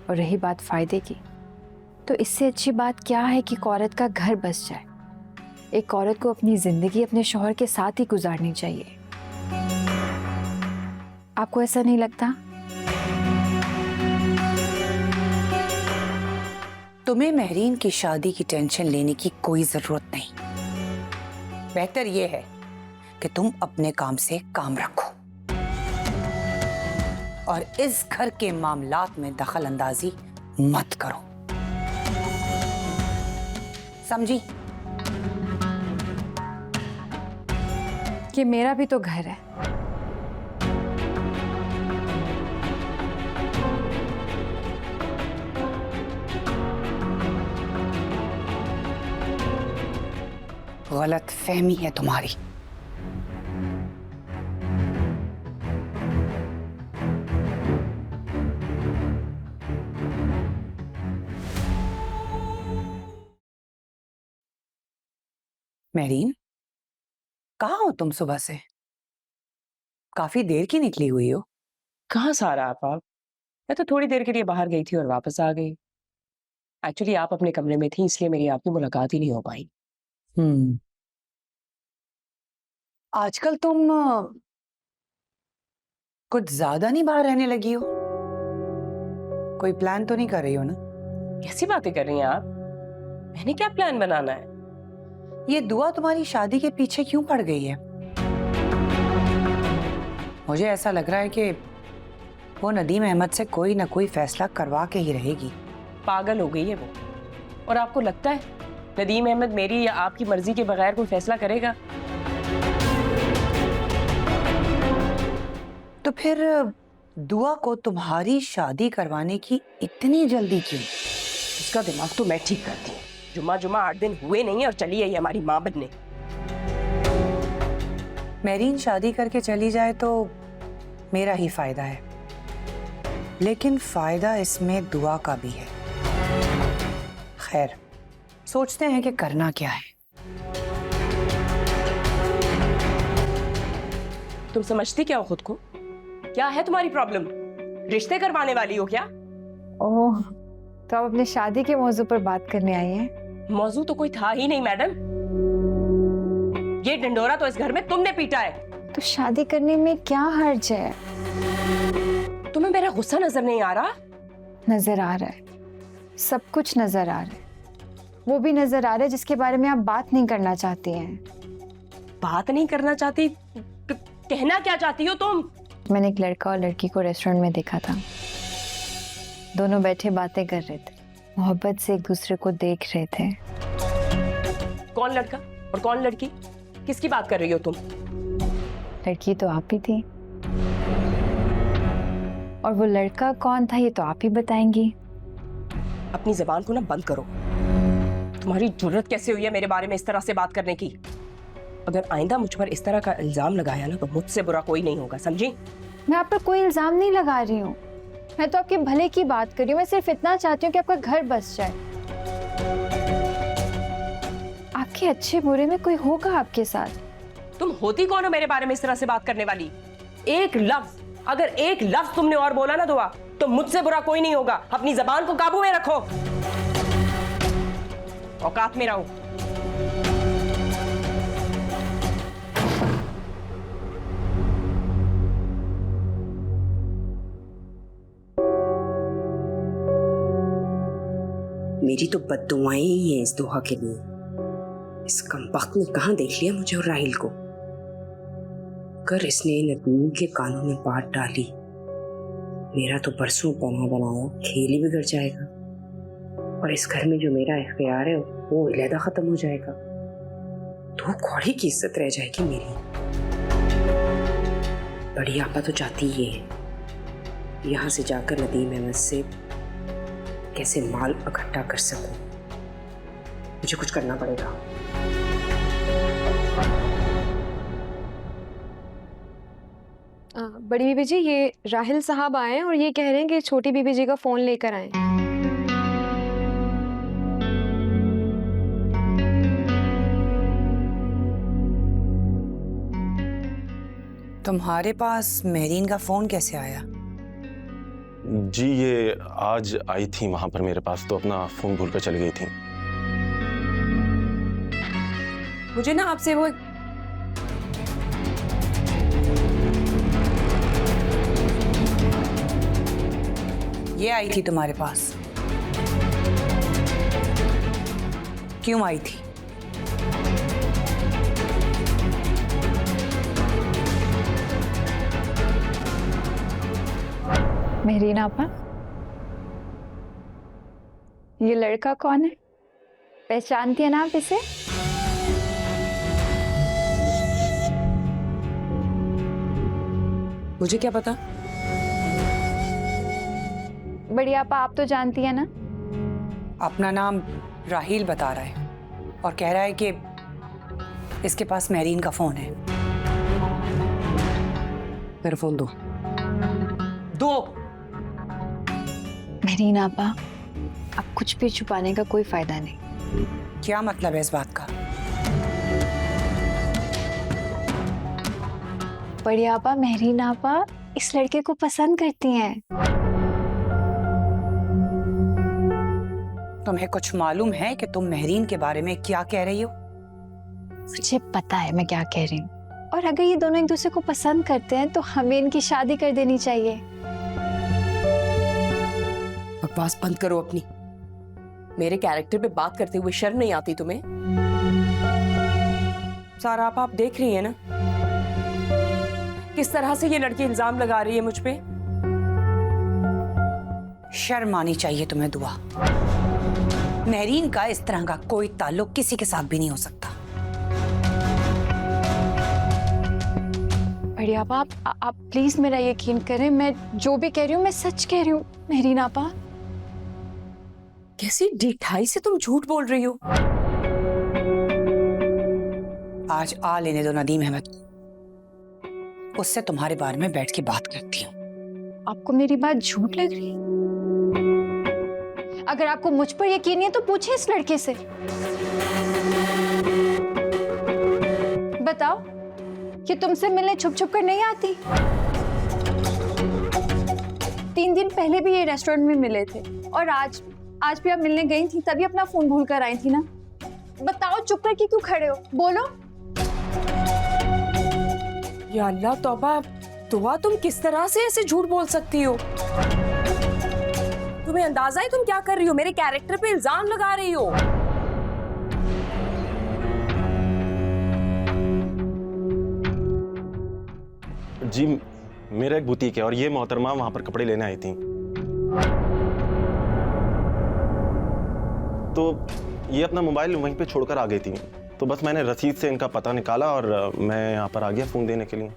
और रही बात फायदे की, तो इससे अच्छी बात क्या है कि एक औरत का घर बस जाए। एक औरत को अपनी जिंदगी अपने शौहर के साथ ही गुजारनी चाहिए। आपको ऐसा नहीं लगता? तुम्हें महरीन की शादी की टेंशन लेने की कोई जरूरत नहीं। बेहतर यह है कि तुम अपने काम से काम रखो और इस घर के मामलात में दखल अंदाजी मत करो, समझी? कि मेरा भी तो घर है। गलत फहमी है तुम्हारी। महरीन, कहाँ हो तुम सुबह से? काफी देर की निकली हुई हो। कहाँ सारा आप? मैं तो थोड़ी देर के लिए बाहर गई थी और वापस आ गई। एक्चुअली आप अपने कमरे में थी, इसलिए मेरी आपकी मुलाकात ही नहीं हो पाई। आजकल तुम कुछ ज्यादा नहीं बाहर रहने लगी हो। कोई प्लान तो नहीं कर रही हो ना? कैसी बातें कर रही हैं आप? मैंने क्या प्लान बनाना है? ये दुआ तुम्हारी शादी के पीछे क्यों पड़ गई है? मुझे ऐसा लग रहा है कि वो नदीम अहमद से कोई ना कोई फैसला करवा के ही रहेगी। पागल हो गई है वो। और आपको लगता है नदीम अहमद मेरी या आपकी मर्जी के बगैर कोई फैसला करेगा? तो फिर दुआ को तुम्हारी शादी करवाने की इतनी जल्दी क्यों? उसका दिमाग तो मैं ठीक करती हूँ। जुम्मा 8 दिन हुए नहीं और चली आई हमारी माँ बनने। महरीन शादी करके चली जाए तो मेरा ही फायदा है, लेकिन फायदा इसमें दुआ का भी है। खैर, सोचते हैं कि करना क्या है। तुम समझती क्या हो खुद को? क्या है तुम्हारी प्रॉब्लम? रिश्ते करवाने वाली हो क्या? ओह, तो आप अपने शादी के मौजू पर बात करने आई हैं? मौजू तो कोई था ही नहीं मैडम। ये डंडोरा तो इस घर में तुमने पीटा है। तो शादी करने में क्या हर्ज है? तुम्हें मेरा गुस्सा नजर नहीं आ रहा? नजर आ रहा है, सब कुछ नजर आ रहा है। वो भी नजर आ रहा है जिसके बारे में आप बात नहीं करना चाहती हैं। बात नहीं करना चाहती? कहना क्या चाहती हो तुम? मैंने एक लड़का और लड़की को रेस्टोरेंट में देखा था। दोनों बैठे बातें कर रहे थे, मोहब्बत से एक दूसरे को देख रहे थे। कौन लड़का और कौन लड़की? किसकी बात कर रही हो तुम? लड़की तो आप ही थी, और वो लड़का कौन था ये तो आप ही बताएंगी। अपनी जबान को ना बंद करो। तुम्हारी जुर्रत कैसे हुई है मेरे बारे में इस तरह से बात करने की? अगर आइंदा मुझ पर इस तरह का इल्जाम लगाया ना तो मुझसे बुरा कोई नहीं होगा, समझी? मैं आप पर कोई इल्जाम नहीं लगा रही हूँ, मैं तो आपके भले की बात कर रही हूँ। मैं सिर्फ इतना चाहती हूँ कि आपका घर बस जाए। आपके अच्छे बुरे में कोई होगा आपके साथ। तुम होती कौन हो मेरे बारे में इस तरह से बात करने वाली? एक लफ्ज, अगर एक लफ्ज तुमने और बोला ना दुआ, तो मुझसे बुरा कोई नहीं होगा। अपनी जबान को काबू में रखो, औकात में रहो। मेरी तो बद्दुआएं ही हैं इस दुआ के लिए। इस कमबख्त ने कहाँ देख लिया मुझे और राहिल को। अगर इसने नदीम के कानों में बात डाली, मेरा तो परसों बना बनाया खेल ही बिगड़ जाएगा और इस घर में जो मेरा इख्तियार है वो अलहदा खत्म हो जाएगा। तो कौड़ी की इज्जत रह जाएगी मेरी। बड़ी आपा तो चाहती ही है यहाँ से जाकर नदीम अहमद से कैसे माल इकट्ठा कर सकूं। मुझे कुछ करना पड़ेगा। बड़ी बीबी जी, ये राहिल साहब आए हैं और ये कह रहे हैं कि छोटी बीबी जी का फोन लेकर आए। तुम्हारे पास महरीन का फोन कैसे आया? जी ये आज आई थी वहां पर मेरे पास, तो अपना फोन भूल कर चली गई थी। मुझे ना आपसे वो ये आई थी तुम्हारे पास, क्यों आई थी? मेहरीन आपा, ये लड़का कौन है? पहचानती है ना आप इसे? मुझे क्या पता? बड़ी आपा, आप तो जानती है ना? अपना नाम राहील बता रहा है और कह रहा है कि इसके पास मेहरीन का फोन है। मेरा फोन दो। दो। मेहरीन आपा, अब कुछ भी छुपाने का कोई फायदा नहीं। क्या मतलब है इस बात का? बड़ी आपा, मेहरीन आपा इस लड़के को पसंद करती हैं। तुम्हें कुछ मालूम है कि तुम मेहरीन के बारे में क्या कह रही हो? मुझे पता है मैं क्या कह रही हूँ, और अगर ये दोनों एक दूसरे को पसंद करते हैं तो हमें इनकी शादी कर देनी चाहिए। बकवास बंद करो अपनी। मेरे कैरेक्टर पे बात करते हुए शर्म नहीं आती तुम्हें? सारा आप देख रही है ना किस तरह से ये लड़की इल्जाम लगा रही है मुझ पे। शर्म आनी चाहिए तुम्हें दुआ। मेहरीन का इस तरह का कोई ताल्लुक किसी के साथ भी नहीं हो सकता। बड़ी आपा, आप प्लीज मेरा यकीन करें, मैं जो भी कह रही हूँ मैं सच कह रही हूँ। मेहरीन आपा, कैसी ढिठाई से तुम झूठ बोल रही हो? आज आ लेने दो नदीम अहमद, उससे तुम्हारे बारे में बैठ के बात करती हूँ। आपको मेरी बात झूठ लग रही है? अगर आपको मुझ पर यकीन नहीं है तो पूछे इस लड़के से। बताओ कि तुमसे मिलने छुप छुप कर नहीं आती। 3 दिन पहले भी ये रेस्टोरेंट में मिले थे और आज भी आप मिलने गई थी, तभी अपना फोन भूल कर आई थी ना। बताओ चुप करके क्यों खड़े हो, बोलो। या अल्लाह तौबा, दुआ तुम किस तरह से ऐसे झूठ बोल सकती हो? तुम्हें अंदाजा है तुम क्या कर रही हो? मेरे कैरेक्टर पे इल्जाम लगा रही हो। जी मेरा एक बुटीक है और ये मोहतरमा वहां पर कपड़े लेने आई थी, तो ये अपना मोबाइल वहीं पे छोड़कर आ गई थी। तो बस मैंने रसीद से इनका पता निकाला और मैं यहाँ पर आ गया फ़ोन देने के लिए।